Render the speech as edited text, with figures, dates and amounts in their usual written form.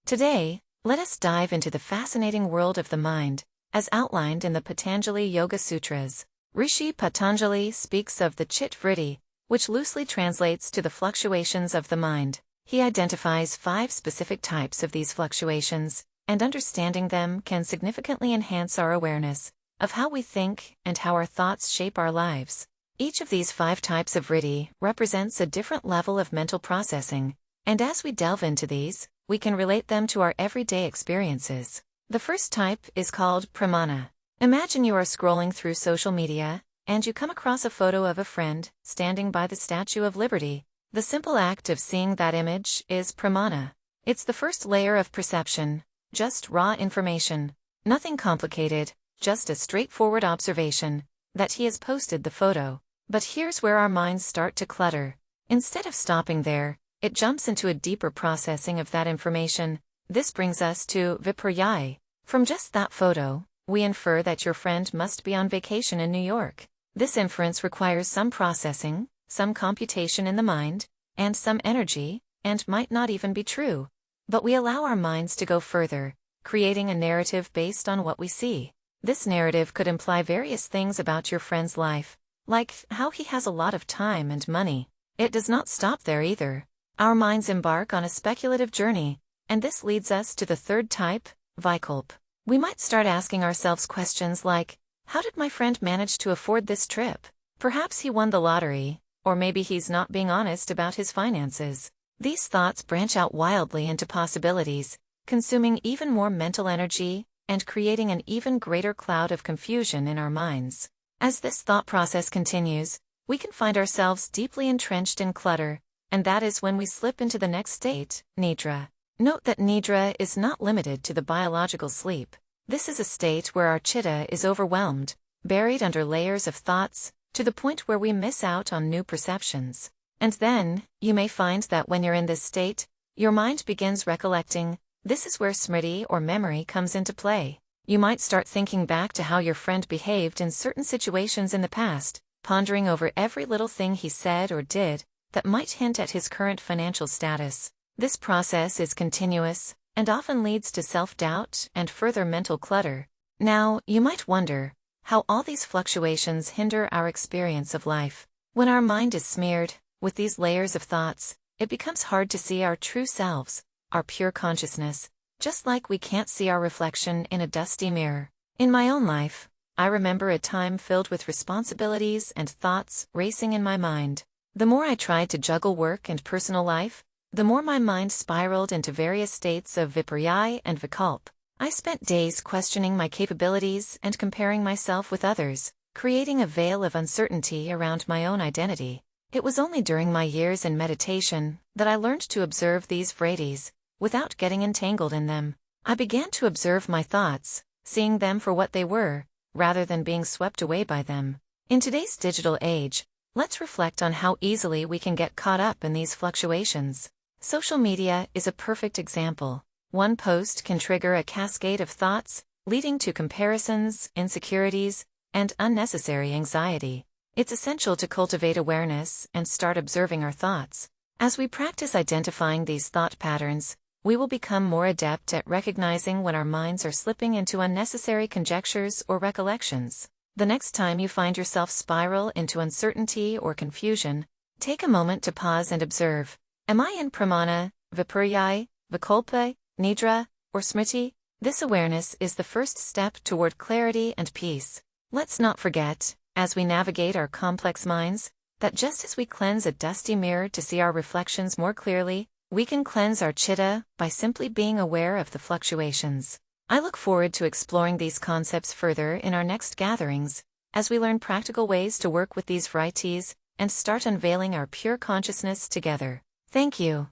Today, let us dive into the fascinating world of the mind, as outlined in the Patanjali Yoga Sutras. Rishi Patanjali speaks of the chitta vritti, which loosely translates to the fluctuations of the mind. He identifies 5 specific types of these fluctuations, and understanding them can significantly enhance our awareness of how we think and how our thoughts shape our lives. Each of these 5 types of vritti represents a different level of mental processing, and as we delve into these, we can relate them to our everyday experiences. The first type is called pramana. Imagine you are scrolling through social media, and you come across a photo of a friend standing by the Statue of Liberty. The simple act of seeing that image is pramana. It's the first layer of perception, just raw information, nothing complicated, just a straightforward observation that he has posted the photo. But here's where our minds start to clutter. Instead of stopping there, it jumps into a deeper processing of that information. This brings us to Veeparyaaya. From just that photo, we infer that your friend must be on vacation in New York. This inference requires some processing, some computation in the mind, and some energy, and might not even be true. But we allow our minds to go further, creating a narrative based on what we see. This narrative could imply various things about your friend's life, like how he has a lot of time and money. It does not stop there either. Our minds embark on a speculative journey, and this leads us to the third type, vikalpa. We might start asking ourselves questions like, how did my friend manage to afford this trip? Perhaps he won the lottery, or maybe he's not being honest about his finances. These thoughts branch out wildly into possibilities, consuming even more mental energy and creating an even greater cloud of confusion in our minds. As this thought process continues, we can find ourselves deeply entrenched in clutter, and that is when we slip into the next state, nidra. Note that nidra is not limited to the biological sleep. This is a state where our chitta is overwhelmed, buried under layers of thoughts, to the point where we miss out on new perceptions. And then, you may find that when you're in this state, your mind begins recollecting. This is where smriti or memory comes into play. You might start thinking back to how your friend behaved in certain situations in the past, pondering over every little thing he said or did that might hint at his current financial status. This process is continuous, and often leads to self-doubt and further mental clutter. Now, you might wonder how all these fluctuations hinder our experience of life. When our mind is smeared with these layers of thoughts, it becomes hard to see our true selves, our pure consciousness, just like we can't see our reflection in a dusty mirror. In my own life, I remember a time filled with responsibilities and thoughts racing in my mind. The more I tried to juggle work and personal life, the more my mind spiraled into various states of Veeparyaaya and vikalpa. I spent days questioning my capabilities and comparing myself with others, creating a veil of uncertainty around my own identity. It was only during my years in meditation that I learned to observe these vrittis, without getting entangled in them. I began to observe my thoughts, seeing them for what they were, rather than being swept away by them. In today's digital age, let's reflect on how easily we can get caught up in these fluctuations. Social media is a perfect example. One post can trigger a cascade of thoughts, leading to comparisons, insecurities, and unnecessary anxiety. It's essential to cultivate awareness and start observing our thoughts. As we practice identifying these thought patterns, we will become more adept at recognizing when our minds are slipping into unnecessary conjectures or recollections. The next time you find yourself spiral into uncertainty or confusion, take a moment to pause and observe. Am I in pramana, viparyaaya, vikalpa, nidra, or smriti? This awareness is the first step toward clarity and peace. Let's not forget, as we navigate our complex minds, that just as we cleanse a dusty mirror to see our reflections more clearly, we can cleanse our chitta by simply being aware of the fluctuations. I look forward to exploring these concepts further in our next gatherings, as we learn practical ways to work with these vrittis and start unveiling our pure consciousness together. Thank you.